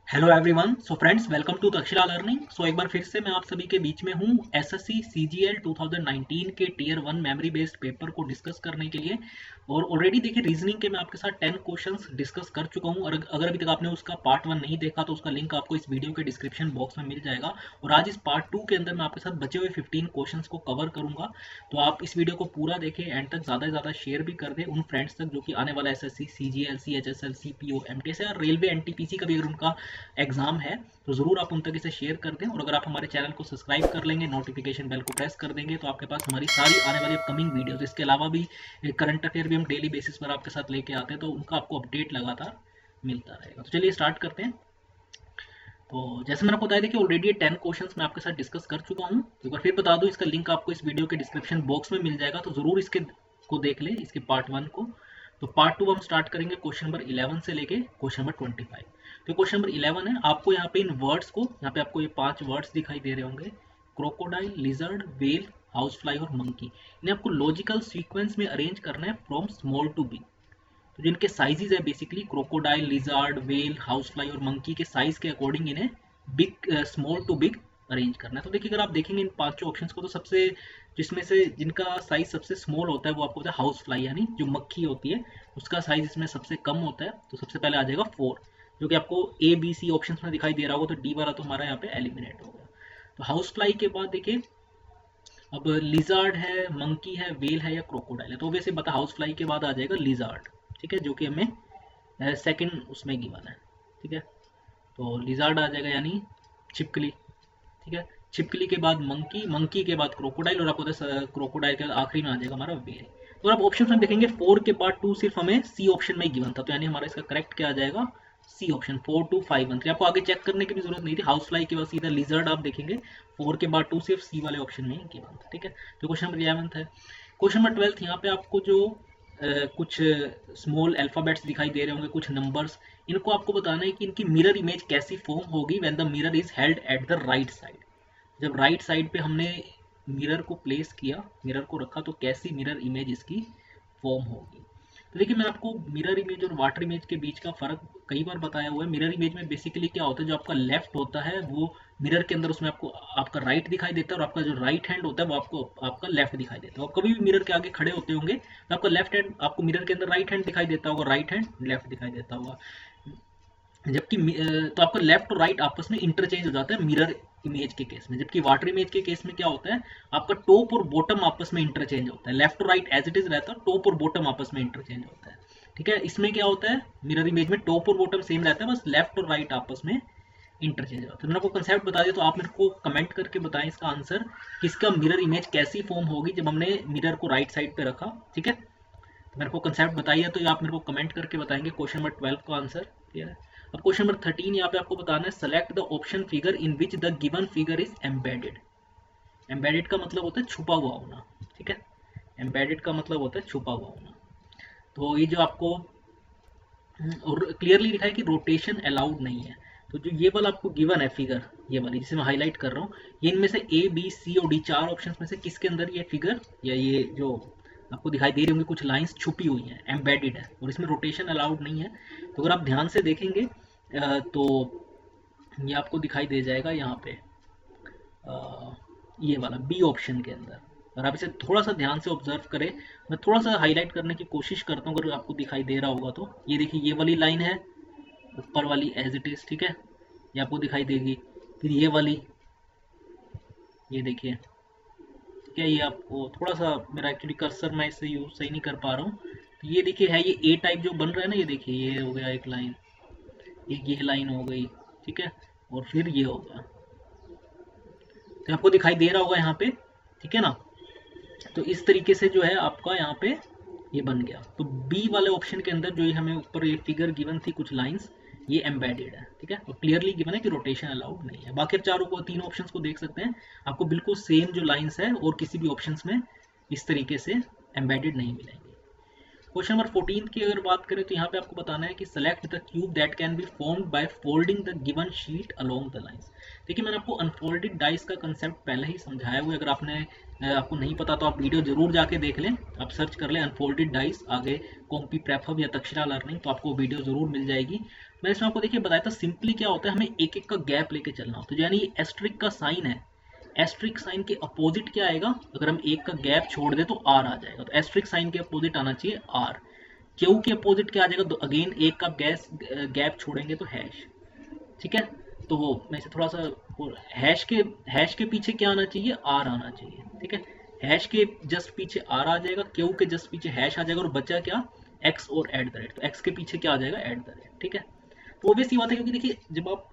Hello everyone. So friends, welcome to Takshashila learning. So एक बार फिर से मैं आप सभी के बीच में हूँ एसएससी सीजीएल 2019 के टीयर 1 मेमोरी बेस्ड पेपर को डिस्कस करने के लिए। और ऑलरेडी देखिए, रीजनिंग के मैं आपके साथ 10 क्वेश्चंस डिस्कस कर चुका हूँ। और अगर अभी तक आपने उसका पार्ट 1 नहीं देखा तो उसका लिंक आपको इस वीडियो के डिस्क्रिप्शन बॉक्स में मिल जाएगा। और आज इस पार्ट 2 के अंदर मैं आपके साथ बचे हुए 15 क्वेश्चंस को कवर करूंगा। तो आप इस वीडियो को पूरा देखें, एंड तक ज़्यादा से ज़्यादा शेयर भी कर दें उन फ्रेंड्स तक जो कि आने वाला SSC CGL CHSL CPO MTS या रेलवे एनटीपीसी का भी अगर उनका एग्जाम है तो ज़रूर आप उन तक इसे शेयर कर दें। और अगर आप हमारे चैनल को सब्सक्राइब कर लेंगे, नोटिफिकेशन बेल को प्रेस कर देंगे, तो आपके पास हमारी सारी आने वाली अपकमिंग वीडियोस, इसके अलावा भी करंट अफेयर भी हम डेली बेसिस पर आपके साथ लेके आते हैं, तो उनका आपको अपडेट लगातार मिलता रहेगा। तो चलिए स्टार्ट करते हैं। तो जैसे मैंने आपको बताया था कि ऑलरेडी ये 10 क्वेश्चंस मैं आपके साथ डिस्कस कर चुका हूँ। तो एक बार फिर बता दूं, इसका लिंक आपको इस वीडियो के डिस्क्रिप्शन बॉक्स में मिल जाएगा, तो ज़रूर इसके को देख लें, इसके पार्ट 1 को। तो पार्ट 2 हम स्टार्ट करेंगे क्वेश्चन नंबर 11 से लेके क्वेश्चन नंबर 25। तो क्वेश्चन नंबर 11 है, आपको यहाँ पे इन वर्ड्स को, यहाँ पे आपको ये 5 वर्ड्स दिखाई दे रहे होंगे: crocodile, lizard, well, house fly और मंकी। इन्हें आपको लॉजिकल सीक्वेंस में अरेंज करना है फ्रॉम स्मॉल टू बिग। तो जिनके साइजेज है basically crocodile, lizard, whale, house fly और मंकी के साइज के अकॉर्डिंग इन्हें big small to big arrange करना है। तो देखिए, अगर आप देखेंगे इन पांचों ऑप्शंस को, तो सबसे जिसमें से जिनका साइज सबसे स्मॉल होता है वो आपको होता है हाउस फ्लाई, यानी जो मक्खी होती है उसका साइज इसमें सबसे कम होता है। तो सबसे पहले आ जाएगा 4, जो कि आपको ए बी सी ऑप्शन में दिखाई दे रहा होगा। तो डी वाला तो हमारा यहाँ पे एलिमिनेट हो गया। तो हाउस फ्लाई के बाद देखिए, अब लिजार्ड है, मंकी है, वेल है या क्रोकोडाइल है। तो वैसे बता, हाउस फ्लाई के बाद आ जाएगा लिजार्ड, ठीक है, जो कि हमें सेकंड उसमें गिवन है, ठीक है। तो लिजार्ड आ जाएगा, यानी छिपकली, ठीक है। छिपकली के बाद मंकी, मंकी के बाद क्रोकोडाइल, और आपको क्रोकोडाइल के बाद आखिरी में आ जाएगा हमारा वेल। तो आप ऑप्शन में देखेंगे 4 के बाद 2 सिर्फ हमें सी ऑप्शन में ही गिवन था, तो यानी हमारा इसका करेक्ट क्या आ जाएगा, सी ऑप्शन 4 2 5 1 3। आपको आगे चेक करने की भी जरूरत नहीं थी, हाउस फ्लाई के बाद सीधा लिजर्ड आप देखेंगे, 4 के बाद 2 सिर्फ सी वाले ऑप्शन में ही गिवन था, ठीक है। तो क्वेश्चन नंबर 11 है। क्वेश्चन नंबर 12, यहाँ पे आपको जो कुछ स्मॉल अल्फाबेट्स दिखाई दे रहे होंगे, कुछ नंबर्स, इनको आपको बताना है कि इनकी मिरर इमेज कैसी फॉर्म होगी when the mirror is held at the right side. जब राइट साइड पे हमने मिरर को प्लेस किया, मिरर को रखा, तो कैसी मिरर इमेज इसकी फॉर्म होगी। तो देखिए, मैंने आपको मिरर इमेज और वाटर इमेज के बीच का फर्क कई बार बताया हुआ है। मिरर इमेज में बेसिकली क्या होता है, जो आपका लेफ्ट होता है वो मिरर के अंदर, उसमें आपको आपका राइट दिखाई देता है, और आपका जो राइट हैंड होता है वो आपको आपका लेफ्ट दिखाई देता है। और कभी भी मिरर के आगे खड़े होते होंगे तो आपका लेफ्ट हैंड आपको मिरर के अंदर राइट हैंड दिखाई देता होगा, राइट हैंड लेफ्ट दिखाई देता होगा। जबकि तो आपका लेफ्ट और राइट आपस में इंटरचेंज हो जाता है मिरर इमेज के केस में। जबकि वाटर इमेज के केस में क्या होता है, आपका टॉप और बॉटम आपस में इंटरचेंज होता है। लेफ्ट और राइट एज इट इज रहता है, टॉप और बॉटम आपस में इंटरचेंज होता है, ठीक है। इसमें क्या होता है, मिरर इमेज में टॉप और बॉटम सेम रहता है, बस लेफ्ट और राइट आपस में इंटरचेंज होता है। मैंने आपको कंसेप्ट बता दिया, तो आप मेरे को कमेंट करके बताएं इसका आंसर, कि इसका मिरर इमेज कैसी फॉर्म होगी जब हमने मिरर को राइट साइड पे रखा, ठीक है। तो मेरे को कंसेप्ट बताइए, तो आप मेरे को कमेंट करके बताएंगे। क्वेश्चन नंबर 12 का आंसर क्लियर है। अब क्वेश्चन नंबर 13, यहाँ पे आपको बताना है, select the option figure in which the given figure is embedded. Embedded का मतलब होता है छुपा हुआ होना, ठीक है। एम्बेडेड का मतलब होता है छुपा हुआ होना। तो ये जो आपको और क्लियरली लिखा है कि रोटेशन अलाउड नहीं है। तो जो ये वाला आपको गिवन है फिगर, ये वाली जिसे मैं हाईलाइट कर रहा हूँ, ये इनमें से ए बी सी और डी, चार ऑप्शंस में से किसके अंदर ये फिगर या ये जो आपको दिखाई दे रही होंगी कुछ लाइंस छुपी हुई हैं, एम्बेडेड है, और इसमें रोटेशन अलाउड नहीं है। तो अगर आप ध्यान से देखेंगे तो ये आपको दिखाई दे जाएगा यहाँ पे, ये वाला बी ऑप्शन के अंदर। अगर आप इसे थोड़ा सा ध्यान से ऑब्जर्व करें, मैं थोड़ा सा हाईलाइट करने की कोशिश करता हूँ, अगर आपको दिखाई दे रहा होगा तो ये देखिए, ये वाली लाइन है ऊपर वाली एज इट इज, ठीक है, ये आपको दिखाई देगी। फिर ये वाली, ये देखिए, ठीक है, ये आपको थोड़ा सा, मेरा एक्चुअली कर्सर मैं इससे यूज सही नहीं कर पा रहा हूँ। तो ये देखिए है, ये ए टाइप जो बन रहा है ना, ये देखिए, ये हो गया एक लाइन, ये लाइन हो गई, ठीक है, और फिर ये हो गया। तो आपको दिखाई दे रहा होगा यहाँ पे, ठीक है ना। तो इस तरीके से जो है आपका यहाँ पे ये बन गया। तो बी वाले ऑप्शन के अंदर जो ये हमें ऊपर ये फिगर गिवन थी कुछ लाइंस, ये एम्बेडेड है, ठीक है, और क्लियरली गिवन है कि रोटेशन अलाउड नहीं है। बाकी चारों को, तीन ऑप्शंस को देख सकते हैं, आपको बिल्कुल सेम जो लाइंस है और किसी भी ऑप्शंस में इस तरीके से एम्बेडेड नहीं मिलेंगे। क्वेश्चन नंबर 14 की अगर बात करें, तो यहाँ पे आपको बताना है कि select the cube that can be formed by folding the given sheet along the lines. देखिए, मैंने आपको अनफोल्डेड डाइस का कंसेप्ट पहले ही समझाया हुआ है। अगर आपको नहीं पता तो आप वीडियो जरूर जाके देख लें, आप सर्च कर लें अनफोल्डेड डाइस आगे कॉम्पी प्रेप हब या तक्षशिला लर्निंग, तो आपको वीडियो जरूर मिल जाएगी। मैंने इसमें आपको देखिए बताया था सिंपली क्या होता है, हमें एक एक का गैप लेके चलना होता है। तो यानी ये एस्ट्रिक का साइन है, एस्ट्रिक साइन के अपोजिट क्या आएगा, अगर हम एक का गैप छोड़ दे तो आर आ जाएगा, तो एस्ट्रिक साइन के अपोजिट आना चाहिए आर। क्यू के अपोजिट क्या आ जाएगा, तो अगेन एक का गैप छोड़ेंगे तो हैश, ठीक है। तो वो मैं इसे थोड़ा सा हैश के पीछे क्या आना चाहिए, आर आना चाहिए, ठीक है। हैश के जस्ट पीछे आर आ जाएगा, क्यू के जस्ट पीछे हैश आ जाएगा, और बचा क्या, एक्स और एट द रेट, तो एक्स के पीछे क्या आ जाएगा, एट द रेट, ठीक है। तो ऑब्वियस ये बात है, क्योंकि देखिए जब आप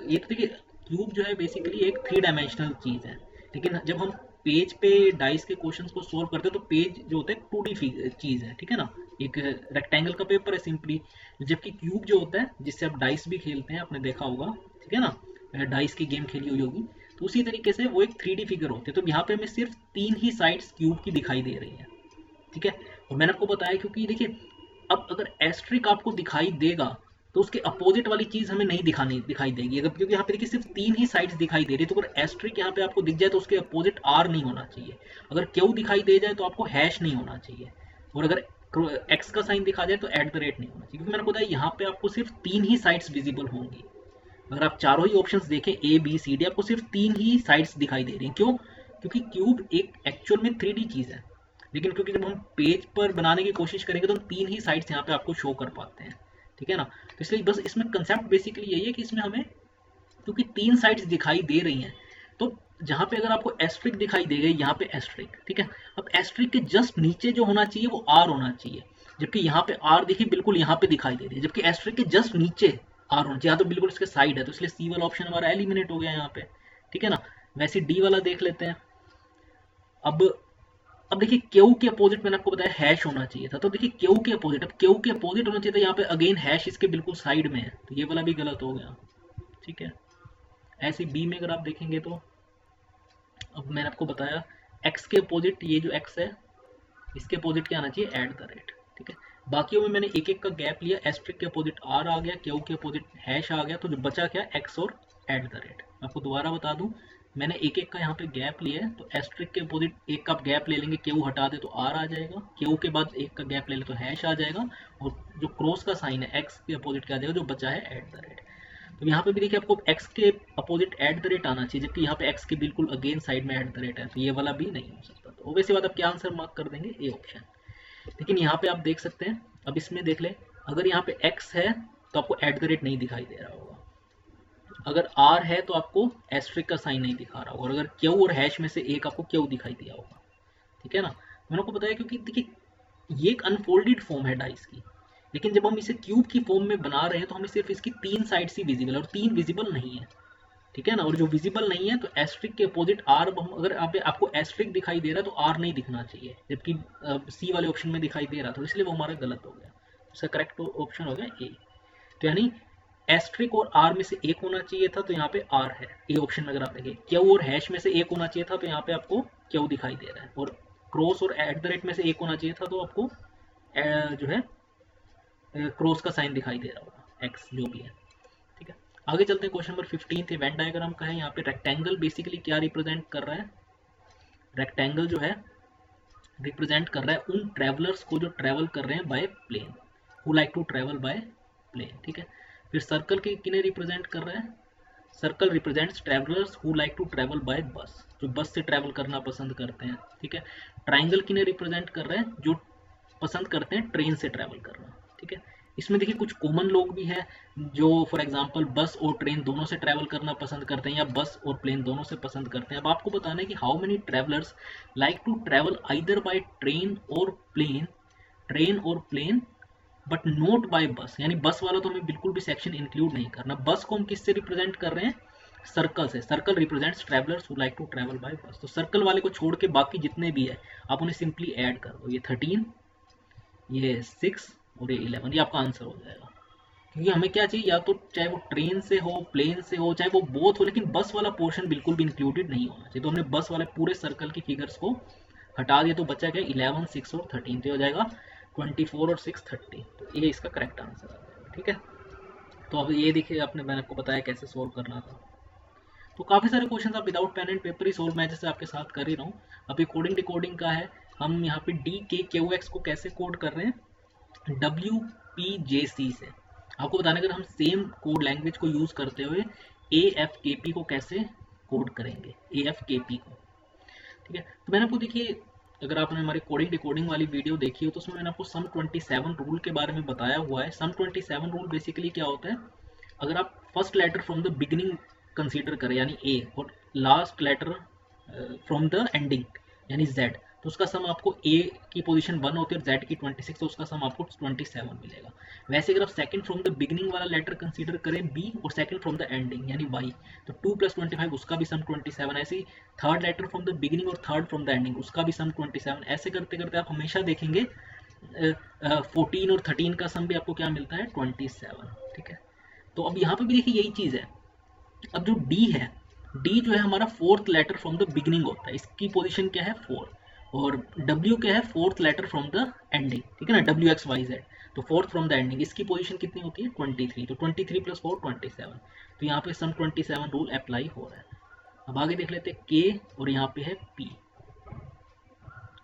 ये तो देखिए क्यूब जो है बेसिकली एक 3 डायमेंशनल चीज़ है, लेकिन जब हम पेज पे डाइस के क्वेश्चंस को सोल्व करते हैं तो पेज जो होता है 2D चीज़ है, ठीक है ना, एक रेक्टेंगल का पेपर है सिंपली। जबकि क्यूब जो होता है जिससे आप डाइस भी खेलते हैं, आपने देखा होगा, ठीक है ना, डाइस की गेम खेली हुई होगी, तो उसी तरीके से वो एक 3D फिगर होते हैं। तो यहाँ पे हमें सिर्फ 3 ही साइड्स क्यूब की दिखाई दे रही है, ठीक है। और मैंने आपको बताया क्योंकि देखिए अब अगर एस्ट्रिक आपको दिखाई देगा तो उसके अपोजिट वाली चीज हमें नहीं दिखाई देगी, अगर क्योंकि यहाँ पे देखिए सिर्फ 3 ही साइड्स दिखाई दे रही है, तो अगर एस्ट्रिक यहाँ पे आपको दिख जाए तो उसके अपोजिट आर नहीं होना चाहिए, अगर क्यू दिखाई दे जाए तो आपको हैश नहीं होना चाहिए, और अगर एक्स का साइन दिखा जाए तो एट द रेट नहीं होना चाहिए, क्योंकि मैंने बताया यहाँ पे आपको सिर्फ 3 ही साइड्स विजिबल होंगी। अगर आप चारों ही ऑप्शंस देखें ए बी सी डी, आपको सिर्फ 3 ही साइड्स दिखाई दे रही हैं। क्यों, क्योंकि क्यूब एक एक्चुअल में 3D चीज है, लेकिन क्योंकि जब हम पेज पर बनाने की कोशिश करेंगे तो हम 3 ही साइड्स यहाँ पे आपको शो कर पाते हैं, ठीक है ना। तो इसलिए बस इसमें कंसेप्ट बेसिकली यही है कि इसमें हमें क्योंकि 3 साइड्स दिखाई दे रही हैं, तो जहाँ पे अगर आपको एस्ट्रिक दिखाई दे गई, यहाँ पे एस्ट्रिक, ठीक है। अब एस्ट्रिक के जस्ट नीचे जो होना चाहिए वो आर होना चाहिए, जबकि यहाँ पे आर देखिए बिल्कुल यहाँ पे दिखाई दे रही है, जबकि एस्ट्रिक के जस्ट नीचे आर होना चाहिए, तो बिल्कुल इसके साइड है, तो इसलिए सी वाला ऑप्शन हमारा एलिमिनेट हो गया यहाँ पे, ठीक है ना। वैसे डी वाला देख लेते हैं। अब अब देखिए क्यू के अपोजिट मैंने आपको बताया हैश होना चाहिए था, तो देखिए क्यू के अपोजिट, अब क्यू के अपोजिट होना चाहिए था, यहाँ पे अगेन हैश इसके बिल्कुल साइड में है, तो ये वाला भी गलत हो गया, ठीक है। ऐसे बी में अगर आप देखेंगे तो अब मैंने आपको बताया एक्स के अपोजिट, ये जो एक्स है इसके अपोजिट क्या आना चाहिए, एट द रेट, ठीक है। बाकियों में मैंने एक एक का गैप लिया, एस्ट्रिक के अपोजिट आर आ गया, क्यू के अपोजिट हैश आ गया, तो जो बचा क्या, एक्स और एट द रेट। मैं आपको दोबारा बता दूं, मैंने एक एक का यहाँ पे गैप लिया है, तो एस्ट्रिक के अपोजिट एक का गैप ले लेंगे, क्यू हटा दे तो आर आ जाएगा, क्यू के बाद एक का गैप ले ले तो हैश आ जाएगा, और जो क्रॉस का साइन है एक्स के अपोजिट क्या आ जाएगा, जो बचा है एट द रेट। तो यहाँ पे भी देखिए आपको x के अपोजिट एट द रेट आना चाहिए, जबकि यहाँ पे x के बिल्कुल अगेन साइड में एट द रेट है, तो ये वाला भी नहीं हो सकता, तो ऑब्वियसली बात आप क्या आंसर मार्क कर देंगे, ए ऑप्शन। लेकिन यहाँ पे आप देख सकते हैं, अब इसमें देख ले, अगर यहाँ पे x है तो आपको एट द रेट नहीं दिखाई दे रहा होगा, अगर r है तो आपको एस्ट्रिक का साइन नहीं दिखा रहा होगा, और अगर क्यू और हैश में से एक आपको क्यू दिखाई दिया होगा, ठीक है ना। मैंने आपको बताया क्योंकि देखिए ये एक अनफोल्डेड फॉर्म है डाइस की, लेकिन जब हम इसे क्यूब की फॉर्म में बना रहे हैं तो हमें सिर्फ इसकी 3 साइड्स ही विजिबल है, और 3 विजिबल नहीं है, ठीक है ना। और जो विजिबल नहीं है तो एस्ट्रिक के अपोजिट आर, अगर आपको एस्ट्रिक दिखाई दे रहा है तो आर नहीं दिखना चाहिए, जबकि सी वाले ऑप्शन में दिखाई दे रहा था, इसलिए वो हमारा गलत हो गया, इसका करेक्ट ऑप्शन हो गया ए। तो यानी एस्ट्रिक और आर में से एक होना चाहिए था, तो यहाँ पे आर है ए ऑप्शन में। अगर आप देखें क्यू और हैश में से एक होना चाहिए था, तो यहाँ पे आपको क्यू दिखाई दे रहा है, और क्रॉस और एट द रेट में से एक होना चाहिए था, तो आपको जो है क्रॉस का साइन दिखाई दे रहा होगा, एक्स जो भी है, ठीक है। आगे चलते हैं, क्वेश्चन नंबर 15 थे, वेन डायग्राम का है। यहाँ पे रेक्टेंगल बेसिकली क्या रिप्रेजेंट कर रहा है, रेक्टेंगल जो है रिप्रेजेंट कर रहा है उन ट्रेवलर्स को जो ट्रेवल कर रहे हैं by plane, who like to travel by plane, ठीक है। फिर सर्कल के किन्हें रिप्रेजेंट कर रहा है, circle represents travellers who like to travel by bus, जो बस से ट्रेवल करना पसंद करते हैं, ठीक है। ट्राइंगल किन्हें रिप्रेजेंट कर रहे हैं, जो पसंद करते हैं ट्रेन से ट्रैवल करना, ठीक है। इसमें देखिए कुछ कॉमन लोग भी हैं जो फॉर एग्जांपल बस और ट्रेन दोनों से ट्रैवल करना पसंद करते हैं, या बस और प्लेन दोनों से पसंद करते हैं। अब आपको बताना है कि how many travellers like to travel either by train और plane but not by bus, यानी बस वाला तो हमें बिल्कुल भी सेक्शन इंक्लूड नहीं करना। बस को हम किससे रिप्रेजेंट कर रहे हैं, सर्कल से, circle represents travellers who like to travel by bus, तो सर्कल वाले को छोड़ के बाकी जितने भी है आप उन्हें सिंपली ऐड कर दो, ये 13, ये 6 और ये 11, ये आपका आंसर हो जाएगा। क्योंकि हमें क्या चाहिए, या तो चाहे वो ट्रेन से हो, प्लेन से हो, चाहे वो बोथ हो, लेकिन बस वाला पोर्शन बिल्कुल भी इंक्लूडेड नहीं होना चाहिए। तो हमने बस वाले पूरे सर्कल की फिगर्स को हटा दिया, तो बचा क्या, 11, 6 और 13, तो हो जाएगा 24 और 6 30, तो ये इसका करेक्ट आंसर आ जाएगा, ठीक है। तो अब ये देखिए मैंने आपको बताया कैसे सोल्व करना था। तो काफ़ी सारे क्वेश्चन आप विदाउट पेन एंड पेपर ही सोल्व मैं जैसे आपके साथ कर ही रहा हूँ। अभी कोडिंग डिकोडिंग का है, हम यहाँ पे डी के क्यू एक्स को कैसे कोड कर रहे हैं, WPJC से। आपको बताना अगर हम सेम कोड लैंग्वेज को यूज करते हुए AFKP को कैसे कोड करेंगे, AFKP को। ठीक है, तो मैंने आपको देखिए, अगर आपने हमारे कोडिंग डिकोडिंग वाली वीडियो देखी हो तो उसमें मैंने आपको सम 27 रूल के बारे में बताया हुआ है। सम 27 रूल बेसिकली क्या होता है, अगर आप first letter from the beginning consider करें यानी ए, और last letter from the ending यानी जेड, तो उसका सम आपको ए की पोजीशन 1 होती है और जेड की 26, तो उसका सम आपको 27 मिलेगा। वैसे अगर आप सेकंड फ्रॉम द बिगिनिंग वाला लेटर कंसीडर करें बी, और सेकंड फ्रॉम द एंडिंग यानी वाई, तो 2 + 25 उसका भी सम 27। ऐसे ही third letter from the beginning और थर्ड फ्रॉम द एंडिंग उसका भी सम 27। ऐसे करते करते आप हमेशा देखेंगे 14 और 13 का सम भी आपको क्या मिलता है, 27। ठीक है, तो अब यहाँ पे भी देखिए यही चीज़ है। अब जो डी है, डी जो है हमारा fourth letter from the beginning होता है, इसकी पोजीशन क्या है 4, और डब्ल्यू क्या है fourth letter from the ending, ठीक है ना, WXYZ, तो फोर्थ फ्रॉम द एंडिंग, इसकी पोजीशन कितनी होती है 23, तो 23 + 4 27, तो यहाँ पे सम 27 रूल अप्लाई हो रहा है। अब आगे देख लेते हैं के, और यहाँ पे है पी।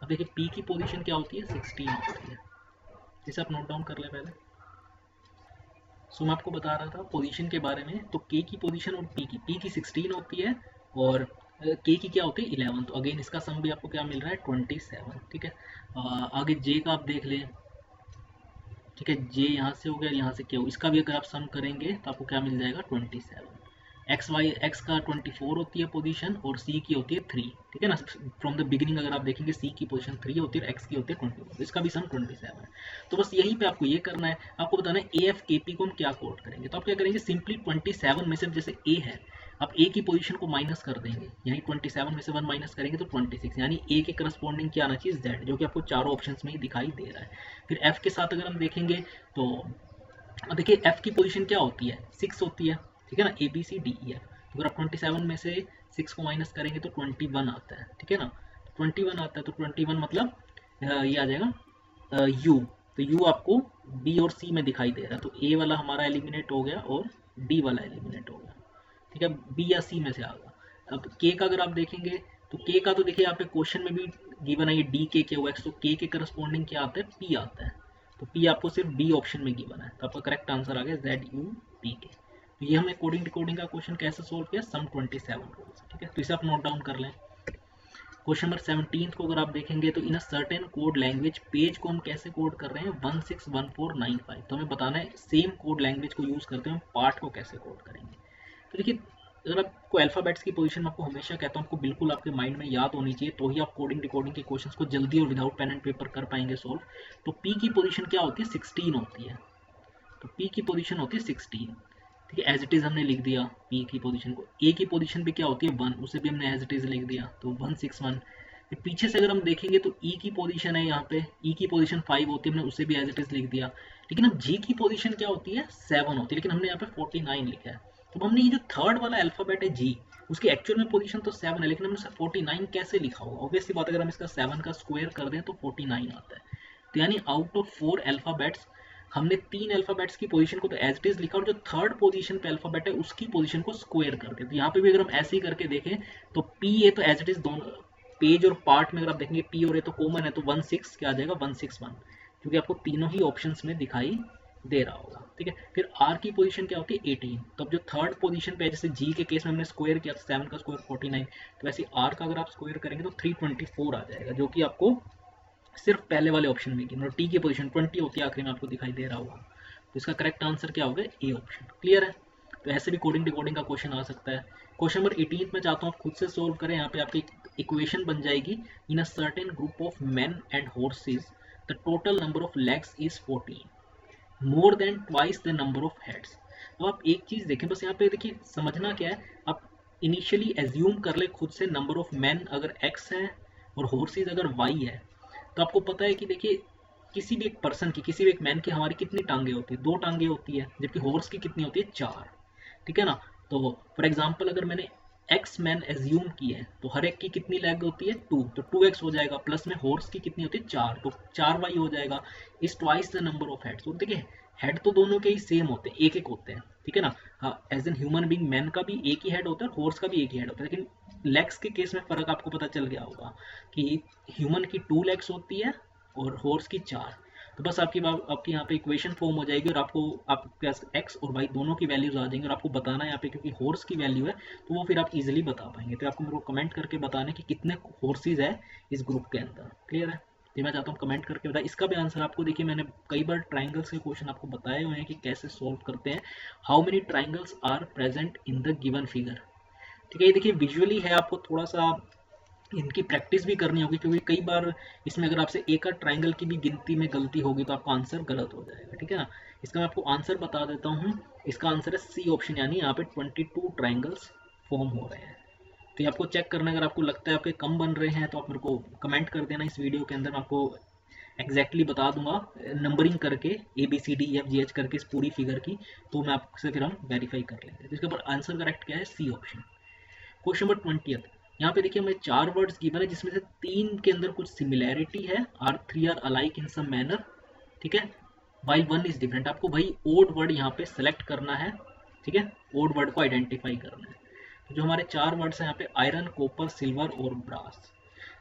अब देखिए पी की पोजीशन क्या होती है 16 होती है, इसे आप नोट डाउन कर ले पहले। सो मैं आपको बता रहा था पोजीशन के बारे में, तो के की पोजीशन और पी की 16 होती है, और के की क्या होती है 11, तो अगेन इसका सम भी आपको क्या मिल रहा है 27। ठीक है, आगे जे का आप देख लें। ठीक है, जे यहाँ से हो गया, यहाँ से क्या हो, इसका भी अगर आप सम करेंगे तो आपको क्या मिल जाएगा 27। एक्स का 24 होती है पोजीशन, और सी की होती है 3। ठीक है ना, फ्रॉम द बिगिनिंग अगर आप देखेंगे सी की पोजीशन 3 होती है और एक्स की होती है 24, इसका भी सम 27 है। तो बस यहीं पे आपको ये करना है, आपको बताना है AFKP को हम क्या कोड करेंगे। तो आप क्या करेंगे, सिंपली 27 में से जैसे ए है, आप ए की पोजीशन को माइनस कर देंगे, यानी 27 में से 1 माइनस करेंगे तो 26, यानी ए के करस्पॉन्डिंग क्या आना चाहिए जेड, जो कि आपको चारों ऑप्शंस में ही दिखाई दे रहा है। फिर एफ के साथ अगर हम देखेंगे तो देखिए एफ की पोजीशन क्या होती है 6 होती है। ठीक है ना, ABCDEF, तो अगर आप 27 में से 6 को माइनस करेंगे तो 21 आता है। ठीक है ना, 21 आता है, तो 21 मतलब ये आ जाएगा U, तो U आपको B और C में दिखाई दे रहा है, तो A वाला हमारा एलिमिनेट हो गया और D वाला एलिमिनेट हो गया। ठीक है, B या C में से आ गया। अब K का अगर आप देखेंगे तो K का तो देखिए यहाँ पे क्वेश्चन में भी गिवन है ये DKQX, तो K के करस्पॉन्डिंग क्या आता है P आता है, तो P आपको सिर्फ B ऑप्शन में गिवन है, तो आपका करेक्ट आंसर आ गया ZUPK। तो ये हमने कोडिंग डिकोडिंग का क्वेश्चन कैसे सोल्व किया, सम 27 रूल्स। ठीक है, तो इसे आप नोट डाउन कर लें। क्वेश्चन नंबर 17 को अगर आप देखेंगे तो in a certain code language, page को हम कैसे कोड कर रहे हैं 161495, तो हमें बताना है सेम कोड लैंग्वेज को यूज करते हुए पार्ट को कैसे कोड करेंगे। तो देखिए, अगर आपको अल्फाबेट्स की पोजीशन में आपको हमेशा कहता हूँ आपको बिल्कुल आपके माइंड में याद होनी चाहिए, तो ही आप कोडिंग डिकोडिंग के क्वेश्चंस को जल्दी और विदाउट पेन एंड पेपर कर पाएंगे सोल्व। तो पी की पोजीशन क्या होती है 16 होती है, तो पी की पोजीशन होती है 16। ठीक है, एज इट इज हमने लिख दिया पी की पोजीशन को। ए की पोजीशन भी क्या होती है 1, उसे भी हमने एज इट इज लिख दिया, तो 161। फिर पीछे से अगर हम देखेंगे तो ई की पोजीशन है यहाँ पे, ई की पोजीशन 5 होती है, हमने उसे भी एज इट इज लिख दिया। लेकिन अब जी की पोजीशन क्या होती है 7 होती है, लेकिन हमने यहाँ पे 49 लिखा है। तो हमने ये जो थर्ड वाला अल्फाबेट है जी, उसकी एक्चुअल में पोजीशन तो 7 है, लेकिन हमने 49 कैसे लिखा होगा, ऑब्वियसली बात अगर हम इसका 7 का स्क्वायर कर दें तो 49 आता है। तो यानी आउट ऑफ 4 अल्फाबेट्स हमने 3 अल्फाबेट्स की पोजीशन को तो एज इट इज लिखा, और जो थर्ड पोजीशन पे अल्फाबेट है उसकी पोजीशन को स्क्वायर कर दिया। तो यहाँ पे भी अगर हम ऐसे ही करके देखें तो पी ए तो एज इट इज दोनों पेज और पार्ट में अगर आप देखेंगे पी और ए तो कॉमन है, तो 16 क्या आ जाएगा 161, क्योंकि आपको तीनों ही ऑप्शंस में दिखाई दे रहा होगा। ठीक है, फिर आर की पोजीशन क्या होती है 18, तो अब जो थर्ड पोजीशन पे है, जैसे जी के केस में हमने स्क्वायर किया 7 का स्क्वायर 49, तो वैसे आर का अगर आप स्क्वायर करेंगे तो 324 आ जाएगा, जो कि आपको सिर्फ पहले वाले ऑप्शन में की, मतलब टी की पोजीशन 20 होती है आखिरी में, आपको दिखाई दे रहा होगा। तो इसका करेक्ट आंसर क्या होगा ए ऑप्शन। क्लियर है, तो ऐसे भी कोडिंग डिकोडिंग का क्वेश्चन आ सकता है। क्वेश्चन नंबर 18 में चाहता हूँ आप खुद से सोल्व करें। यहाँ पे आपकी इक्वेशन बन जाएगी, in a certain group of men and horses the total number of legs is 14, more than twice the number of heads. तो आप एक चीज देखें, बस यहाँ पे देखिए समझना क्या है, आप इनिशियली एज्यूम कर ले खुद से नंबर ऑफ मैन अगर x है और हॉर्सेस अगर y है, तो आपको पता है कि देखिए किसी भी एक पर्सन की, किसी भी एक मैन की हमारी कितनी टांगे होती है 2 टांगे होती है, जबकि हॉर्स की कितनी होती है 4। ठीक है ना, तो फॉर एग्जांपल अगर मैंने एक्स मैन एज्यूम की है तो हर एक की कितनी लेग होती है 2, तो 2x हो जाएगा, प्लस में हॉर्स की कितनी होती है 4, तो 4y हो जाएगा, is twice the number of heads. तो देखिए हेड तो दोनों के ही सेम होते हैं, एक एक होते हैं। ठीक है ना, हाँ as an human being man का भी एक ही हेड होता है और हॉर्स का भी एक ही हेड होता है, लेकिन लेग्स के केस में फर्क आपको पता चल गया होगा कि ह्यूमन की 2 लेग्स होती है और हॉर्स की 4। तो बस आपकी यहाँ पे इक्वेशन फॉर्म हो जाएगी और आपके पास एक्स और वाई दोनों की वैल्यूज आ जाएंगे और आपको बताना है यहाँ पे, क्योंकि हॉर्स की वैल्यू है तो वो फिर आप इजीली बता पाएंगे। तो आपको मेरे को कमेंट करके बताना है कि कितने हॉर्सेज है इस ग्रुप के अंदर। क्लियर है? तो मैं चाहता हूँ कमेंट करके बताएं। इसका भी आंसर आपको देखिए मैंने कई बार ट्राइंगल्स के क्वेश्चन आपको बताए हुए हैं कि कैसे सोल्व करते हैं। How many triangles are present in the given figure. ठीक है, ये देखिए विजुअली है, आपको थोड़ा सा इनकी प्रैक्टिस भी करनी होगी, क्योंकि कई बार इसमें अगर आपसे एक ट्राइंगल की भी गिनती में गलती होगी तो आपका आंसर गलत हो जाएगा। ठीक है ना? इसका मैं आपको आंसर बता देता हूँ। इसका आंसर है सी ऑप्शन, यानी यहाँ पे 22 ट्राइंगल्स फॉर्म हो रहे हैं। तो ये आपको चेक करना है, अगर आपको लगता है आपके कम बन रहे हैं तो आप मेरे को कमेंट कर देना इस वीडियो के अंदर। मैं आपको एग्जैक्टली बता दूंगा नंबरिंग करके ABCDEFGH करके इस पूरी फिगर की, तो मैं आपसे फिर हम वेरीफाई कर लेंगे। तो इसके ऊपर आंसर करेक्ट क्या है? C option. Question number 20। यहाँ पे देखिए हमें 4 वर्ड्स गिवन है जिसमें से 3 के अंदर कुछ सिमिलैरिटी है, are 3 are alike in some manner. ठीक है, वाइल 1 इज डिफरेंट। आपको भाई ओड वर्ड यहाँ पे सेलेक्ट करना है। ठीक है, ओड वर्ड को आइडेंटिफाई करना है। तो जो हमारे 4 वर्ड्स हैं यहाँ पे आयरन, कॉपर, सिल्वर और ब्रास।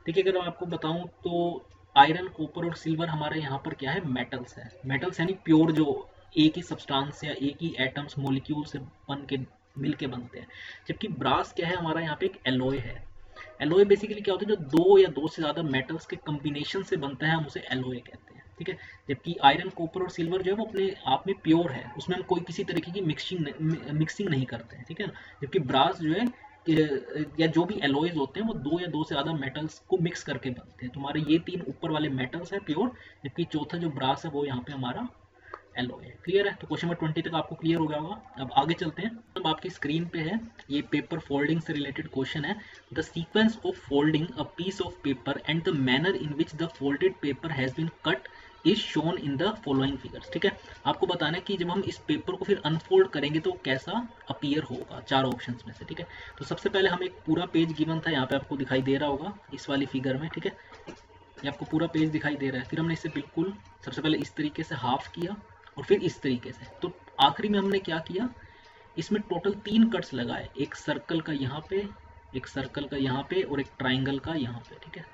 देखिए अगर मैं आपको बताऊं तो आयरन, कॉपर और सिल्वर हमारे यहाँ पर क्या है? मेटल्स है। मेटल्स यानी प्योर, जो एक ही सब्सटेंस या एक ही एटम्स मॉलिक्यूल से बन के मिल के बनते हैं। जबकि ब्रास क्या है? हमारा यहाँ पे एक एलॉय है। एलॉय बेसिकली क्या होता है? जो दो या दो से ज्यादा मेटल्स के कॉम्बिनेशन से बनता है, हम उसे एलॉय कहते हैं। ठीक है, जबकि आयरन, कॉपर और सिल्वर जो है वो अपने आप में प्योर है, उसमें हम कोई किसी तरीके की मिक्सिंग नहीं करते हैं। ठीक है ना? जबकि ब्रास जो है या जो भी एलॉयज होते हैं वो दो या दो से ज्यादा मेटल्स को मिक्स करके बनते हैं। तुम्हारे ये 3 ऊपर वाले मेटल्स है प्योर, जबकि चौथा जो ब्रास है वो यहाँ पे हमारा एलॉय है। क्लियर है? तो क्वेश्चन नंबर 20 तक आपको क्लियर हो गया होगा। अब आगे चलते हैं। अब आपकी स्क्रीन पे है ये पेपर फोल्डिंग से रिलेटेड क्वेश्चन है। The sequence of folding a piece of paper and the manner in which the folded paper has been cut is shown in the following figures. ठीक है, आपको बताना है कि जब हम इस पेपर को फिर अनफोल्ड करेंगे तो कैसा अपीयर होगा 4 ऑप्शंस में से। ठीक है, तो सबसे पहले हम एक पूरा पेज गिवन था, यहाँ पे आपको दिखाई दे रहा होगा इस वाली फिगर में। ठीक है, ये आपको पूरा पेज दिखाई दे रहा है। फिर हमने इसे बिल्कुल सबसे पहले इस तरीके से हाफ किया और फिर इस तरीके से। तो आखिरी में हमने क्या किया? इसमें टोटल 3 कट्स लगाए, एक सर्कल का यहाँ पे, एक सर्कल का यहाँ पे और एक ट्राइंगल का यहाँ पे। ठीक है,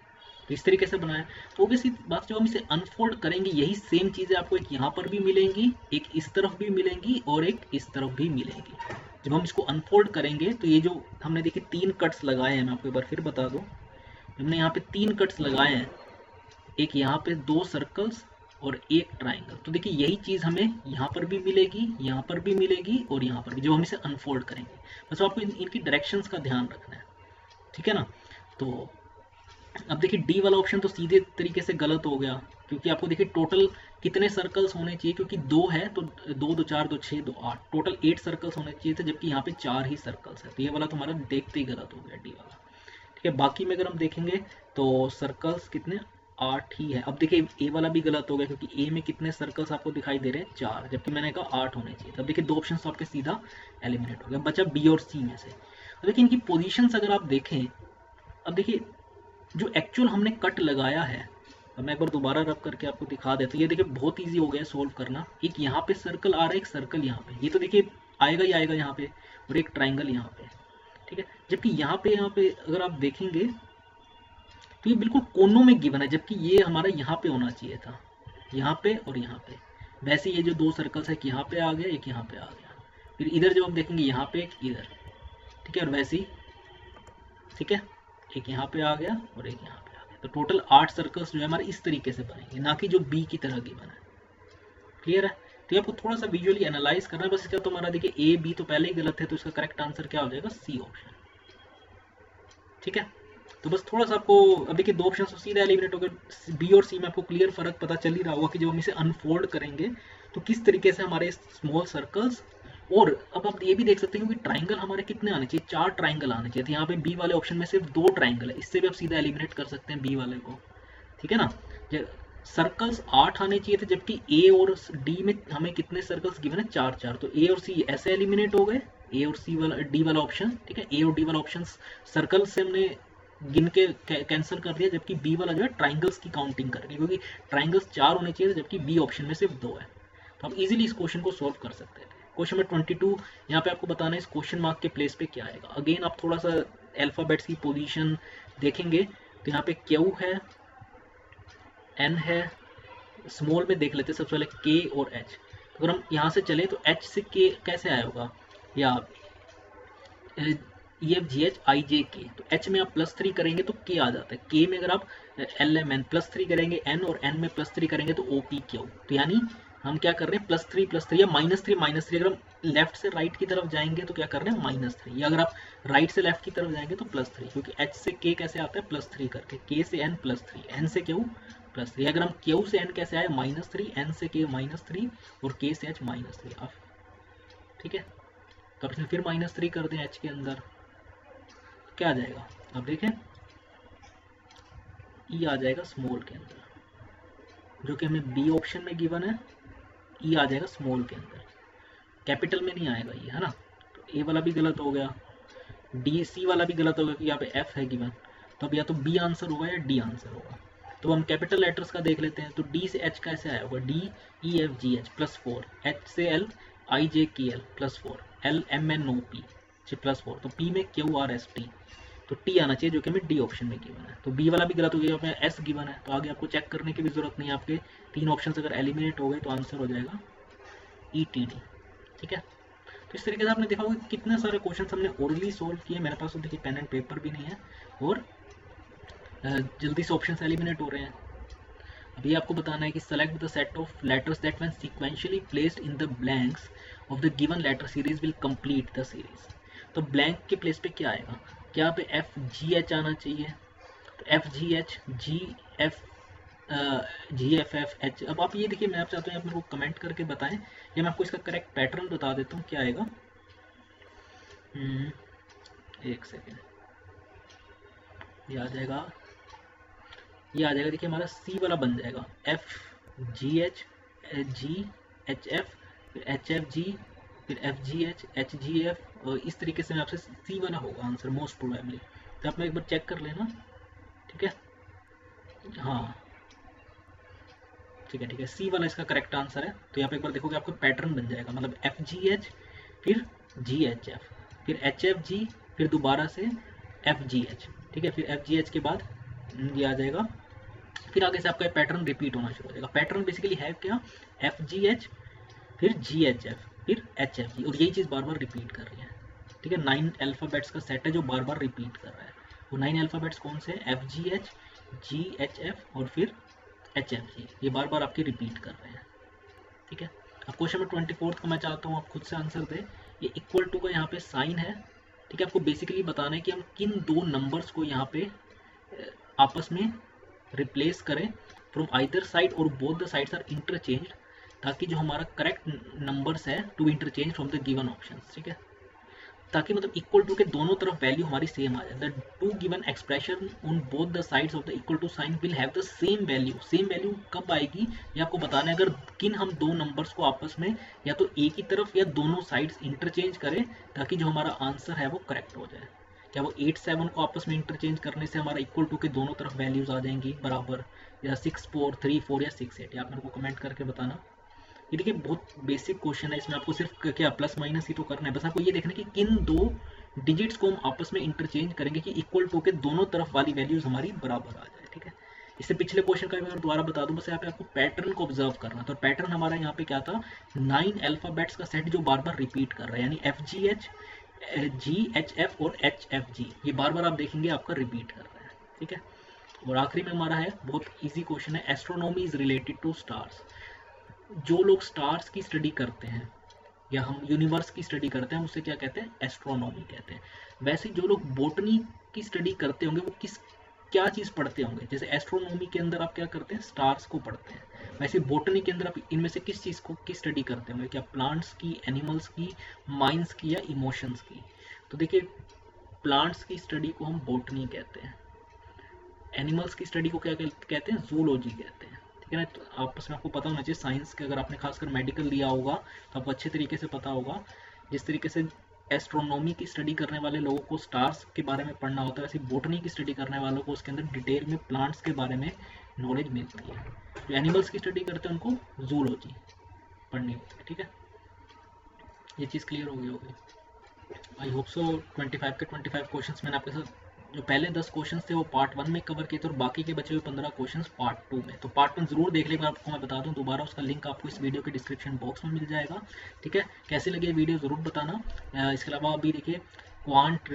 तो इस तरीके से बनाया। तो ऑब्वियसली बात, जब हम इसे अनफोल्ड करेंगे यही सेम चीजें आपको एक यहाँ पर भी मिलेंगी, एक इस तरफ भी मिलेंगी और एक इस तरफ भी मिलेंगी। जब हम इसको अनफोल्ड करेंगे तो ये जो हमने देखिए 3 कट्स लगाए हैं, मैं आपको एक बार फिर बता दूं, हमने यहाँ पे 3 कट्स लगाए हैं, एक यहाँ पे 2 सर्कल्स और एक ट्राइंगल। तो देखिए यही चीज हमें यहाँ पर भी मिलेगी, यहाँ पर भी मिलेगी और यहाँ पर भी, जब हम इसे अनफोल्ड करेंगे। बस आपको इनकी डायरेक्शंस का ध्यान रखना है। ठीक है ना? तो अब देखिए डी वाला ऑप्शन तो सीधे तरीके से गलत हो गया, क्योंकि आपको देखिए टोटल कितने सर्कल्स होने चाहिए, क्योंकि 2 है तो 2 2 4 2 6 2 8, टोटल 8 सर्कल्स होने चाहिए थे, जबकि यहाँ पे 4 ही सर्कल्स है। तो ये वाला तुम्हारा देखते ही गलत हो गया, डी वाला। ठीक है, बाकी में अगर हम देखेंगे तो सर्कल्स कितने? 8 ही है। अब देखिए ए वाला भी गलत हो गया, क्योंकि ए में कितने सर्कल्स आपको दिखाई दे रहे हैं? 4, जबकि मैंने कहा 8 होने चाहिए। तब देखिए 2 ऑप्शन तो आपके सीधा एलिमिनेट हो गया, बचा बी और सी में से। तो देखिए इनकी पोजीशंस अगर आप देखें, अब देखिए जो एक्चुअल हमने कट लगाया है, अब मैं एक बार दोबारा रब करके आपको दिखा देता हूँ। ये देखिए बहुत ईजी हो गया सोल्व करना। एक यहाँ पे सर्कल आ रहा है, एक सर्कल यहाँ पे, ये तो देखिए आएगा ही आएगा यहाँ पे, और एक ट्राइंगल यहाँ पे। ठीक है, जबकि यहाँ पे अगर आप देखेंगे तो ये बिल्कुल कोनों में गिवन है, जबकि ये हमारा यहाँ पे होना चाहिए था, यहाँ पे और यहाँ पे। वैसे ये जो 2 सर्कल्स है, एक यहाँ पे आ गया, एक यहाँ पे आ गया। फिर इधर जब हम देखेंगे यहाँ पे एक इधर। ठीक है, और वैसे ही ठीक है, एक यहाँ पे आ गया और एक यहाँ पे आ गया। तो टोटल 8 सर्कल्स जो है हमारे इस तरीके से बनेंगे, ना कि जो बी की तरह गिवन है। क्लियर है? तो आपको थोड़ा सा विजुअली एनालाइज करना है बस। इसका तो हमारा देखिए ए बी तो पहले ही गलत है, तो इसका करेक्ट आंसर क्या हो जाएगा? C option. ठीक है, तो बस थोड़ा सा आपको, अब देखिए 2 ऑप्शन तो सीधा एलिमिनेट हो गए। बी और सी में आपको क्लियर फर्क पता चल ही रहा होगा कि जब हम इसे अनफोल्ड करेंगे तो किस तरीके से हमारे स्मॉल सर्कल्स। और अब आप ये भी देख सकते हैं कि ट्राइंगल हमारे कितने आने चाहिए? 4 ट्राइंगल आने चाहिए थे। यहाँ पे बी वाले ऑप्शन में सिर्फ 2 ट्राइंगल है, इससे भी आप सीधा एलिमिनेट कर सकते हैं बी वाले को। ठीक है ना? सर्कल्स 8 आने चाहिए थे, जबकि ए और डी में हमें कितने सर्कल्स गिवन है? 4 4। तो ए और सी ऐसे एलिमिनेट हो गए, ए और सी वाला, डी वाला ऑप्शन। ठीक है, ए और डी वाला ऑप्शन सर्कल से हमने गिन के कैंसिल कर दिया, जबकि बी वाला जो है ट्राइंगल्स की काउंटिंग करके, क्योंकि ट्राइंगल्स 4 होने चाहिए थे, जबकि बी ऑप्शन में सिर्फ 2 है। तो आप इजीली इस क्वेश्चन को सोल्व कर सकते थे। क्वेश्चन नंबर 22, यहाँ पे आपको बताना है इस क्वेश्चन मार्क के प्लेस पे क्या आएगा। अगेन आप थोड़ा सा अल्फाबेट्स की पोजीशन देखेंगे तो यहाँ पे क्यू है, एन है, स्मॉल में देख लेते हैं सबसे पहले के और एच। अगर हम यहाँ से चले तो एच से के कैसे आया होगा, या ई F G H I J के, तो एच में आप +3 करेंगे तो के आ जाता है, के में अगर आप एल एम एन +3 करेंगे एन, और एन में +3 करेंगे तो ओ पी क्यू। तो यानी हम क्या कर रहे हैं, +3 या -3 अगर हम लेफ्ट से राइट की तरफ जाएंगे तो क्या कर रहे हैं -3, या अगर आप राइट से लेफ्ट की तरफ जाएंगे तो +3, क्योंकि एच से के कैसे आता है +3 करके, के से एन +3, एन से क्यू +3। अगर हम क्यू से एन कैसे आए -3, एन से के -3 और के से एच -3। ठीक है, तो अब इसमें फिर -3 कर दें एच के अंदर, क्या आ जाएगा, अब देखें ई आ जाएगा स्मॉल के अंदर, जो कि हमें बी ऑप्शन में गिवन है, ई आ जाएगा स्मॉल के अंदर, कैपिटल में नहीं आएगा ये, है ना। तो ए वाला भी गलत हो गया, डी सी वाला भी गलत होगा कि यहाँ पे एफ है गिवन, तो अब या तो बी आंसर होगा या डी आंसर होगा। तो हम कैपिटल लेटर्स का देख लेते हैं, तो डी से एच कैसे आया होगा, D E F G H +4, H से L I J K L +4, L M N O P +4, तो पी में क्यू आर एस टी, तो टी आना चाहिए, जो कि हमें डी ऑप्शन में गिवन है। तो बी वाला भी गलत हो गया, हमें एस गिवन है, तो आगे आपको चेक करने की भी जरूरत नहीं है, आपके 3 ऑप्शन अगर एलिमिनेट हो गए तो आंसर हो जाएगा ई टी डी। ठीक है, तो इस तरीके से आपने देखा होगा कितने सारे क्वेश्चन हमने ओरली सोल्व किए। मेरे पास तो देखिए पेन एंड पेपर भी नहीं है, और जल्दी से ऑप्शन एलिमिनेट हो रहे हैं। अभी आपको बताना है कि select the set of letters that when sequentially placed in the blanks of the given letter series will complete the series. तो ब्लैंक के प्लेस पे क्या आएगा, क्या पे एफ जी एच आना चाहिए, तो F G H G F G F F H. अब आप ये देखिए, मैं आप चाहता हूँ आप मेरे को कमेंट करके बताएं, या मैं आपको इसका करेक्ट पैटर्न बता देता हूँ क्या आएगा। एक सेकेंड, ये आ जाएगा, ये आ जाएगा, देखिए हमारा सी वाला बन जाएगा F G H G H F, फिर एच एफ जी, फिर F G H G F, और इस तरीके से मैं आपसे सी वाला होगा आंसर मोस्ट प्रोबेबली। तो आप लोग एक बार चेक कर लेना, ठीक है। हाँ ठीक है, सी वाला इसका करेक्ट आंसर है। तो यहाँ पे एक बार देखोगे आपको पैटर्न बन जाएगा, मतलब एफ जी एच, फिर जी एच एफ, फिर एच एफ जी, फिर दोबारा से एफ जी एच। ठीक है, फिर एफ जी एच के बाद ये आ जाएगा, फिर आगे से आपका पैटर्न रिपीट होना शुरू हो जाएगा। पैटर्न बेसिकली है क्या, एफ जी एच, फिर जी एच एफ, फिर एच एफ जी, और यही चीज़ बार बार रिपीट कर रही है। ठीक है, 9 अल्फ़ाबेट्स का सेट है जो बार बार रिपीट कर रहा है। वो 9 अल्फ़ाबेट्स कौन से हैं, एफ जी एच, जी एच एफ और फिर एच एफ जी, ये बार बार आपके रिपीट कर रहे हैं। ठीक है, अब क्वेश्चन नंबर 24 का मैं चाहता हूँ आप खुद से आंसर दें। ये इक्वल टू का यहाँ पे साइन है। ठीक है, आपको बेसिकली बताना है कि हम किन दो नंबर्स को यहाँ पे आपस में रिप्लेस करें फ्रॉम आइदर साइड, और both the sides are interchange, ताकि जो हमारा करेक्ट नंबर्स है to interchange from the given options. ठीक है, ताकि मतलब इक्वल टू के दोनों तरफ वैल्यू हमारी सेम आ जाए। The two given expression on both the sides of the equal to sign will have the same value. Same value कब आएगी ये आपको बताना है, अगर किन हम दो नंबर्स को आपस में या तो एक ही तरफ या दोनों साइड्स इंटरचेंज करें, ताकि जो हमारा आंसर है वो करेक्ट हो जाए। क्या वो 8 7 को आपस में इंटरचेंज करने से हमारा इक्वल टू के दोनों तरफ वैल्यूज आ जाएंगी बराबर, या 6 4 3 4 या 6 8, या आप मेरे को कमेंट करके बताना। ये देखिए बहुत बेसिक क्वेश्चन है, इसमें आपको सिर्फ क्या प्लस माइनस ही तो करना है, बस आपको ये देखना है कि किन दो डिजिट्स को हम आपस में इंटरचेंज करेंगे कि इक्वल टू के दोनों तरफ वाली वैल्यूज हमारी बराबर आ जाए। ठीक है, इससे पिछले क्वेश्चन का मैं दोबारा बता दूं, बस यहाँ पे आपको पैटर्न को ऑब्जर्व करना। तो पैटर्न हमारा यहाँ पे क्या था, 9 अल्फाबेट्स का सेट जो बार बार रिपीट कर रहा है, यानी F G H G H F और एच एफ जी, ये बार बार आप देखेंगे आपका रिपीट कर रहा है। ठीक है, और आखिरी में हमारा है बहुत इजी क्वेश्चन है, astronomy is related to stars. जो लोग स्टार्स की स्टडी करते हैं या हम यूनिवर्स की स्टडी करते हैं उसे क्या कहते हैं, एस्ट्रोनॉमी कहते हैं। वैसे जो लोग बोटनी की स्टडी करते होंगे वो किस क्या चीज़ पढ़ते होंगे, जैसे एस्ट्रोनॉमी के अंदर आप क्या करते हैं, स्टार्स को पढ़ते हैं, वैसे बोटनी के अंदर आप इनमें से किस चीज़ को की स्टडी करते होंगे, क्या प्लांट्स की, एनिमल्स की, माइंड्स की, या इमोशंस की। तो देखिए प्लांट्स की स्टडी को हम बोटनी कहते हैं, एनिमल्स की स्टडी को क्या कहते हैं, जूलॉजी कहते हैं। ठीक है ना, तो आपस में आपको पता होना चाहिए साइंस के, अगर आपने खासकर मेडिकल लिया होगा तो आपको अच्छे तरीके से पता होगा। जिस तरीके से एस्ट्रोनॉमी की स्टडी करने वाले लोगों को स्टार्स के बारे में पढ़ना होता है, वैसे बोटनी की स्टडी करने वालों को उसके अंदर डिटेल में प्लांट्स के बारे में नॉलेज मिलती है। जो एनिमल्स की स्टडी करते हैं उनको जूलॉजी पढ़नी होती है। ठीक है, ये चीज़ क्लियर हो गई होगी। आई होप सो 25 के 25 क्वेश्चंस मैंने आपके साथ जो पहले 10 क्वेश्चंस थे वो पार्ट 1 में कवर किए थे और बाकी के बचे हुए 15 क्वेश्चंस पार्ट 2 में। तो पार्ट 1 जरूर देख लेगा, आपको मैं बता दूं दोबारा, उसका लिंक आपको इस वीडियो के डिस्क्रिप्शन बॉक्स में मिल जाएगा। ठीक है, कैसी लगी वीडियो ज़रूर बताना। इसके अलावा अभी देखिए क्वांट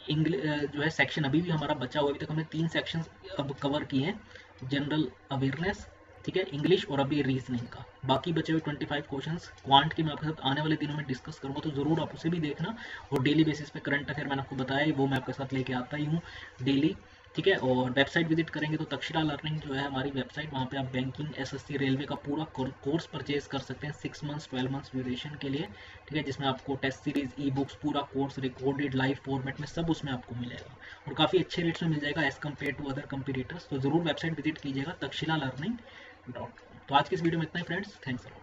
इंग्लिश जो है सेक्शन अभी भी हमारा बचा हुआ, अभी तक हमने 3 सेक्शन अब कवर किए हैं, जनरल अवेयरनेस, ठीक है, इंग्लिश और अभी रीजनिंग का। बाकी बचे हुए 25 क्वेश्चंस क्वांट के मैं आपके साथ आने वाले दिनों में डिस्कस करूंगा, तो ज़रूर आप उसे भी देखना। और डेली बेसिस पे करंट अफेयर मैंने आपको बताया वो मैं आपके साथ लेके आता ही हूँ डेली। ठीक है, और वेबसाइट विजिट करेंगे तो तक्षशिला लर्निंग जो है हमारी वेबसाइट, वहाँ पे आप बैंकिंग, एसएससी, रेलवे का पूरा कोर्स परचेज कर सकते हैं 6 मंथ्स 12 मंथ्स ड्यूरेशन के लिए। ठीक है, जिसमें आपको टेस्ट सीरीज, ई बुक्स, पूरा कोर्स रिकॉर्डेड लाइव फॉर्मेट में सब उसमें आपको मिलेगा और काफ़ी अच्छे रेट्स में मिल जाएगा as compare to other competitors. तो ज़रूर वेबसाइट विजिट कीजिएगा तक्षशिला लर्निंग .com। तो आज की इस वीडियो में इतना ही फ्रेंड्स, थैंक्स अ लॉट।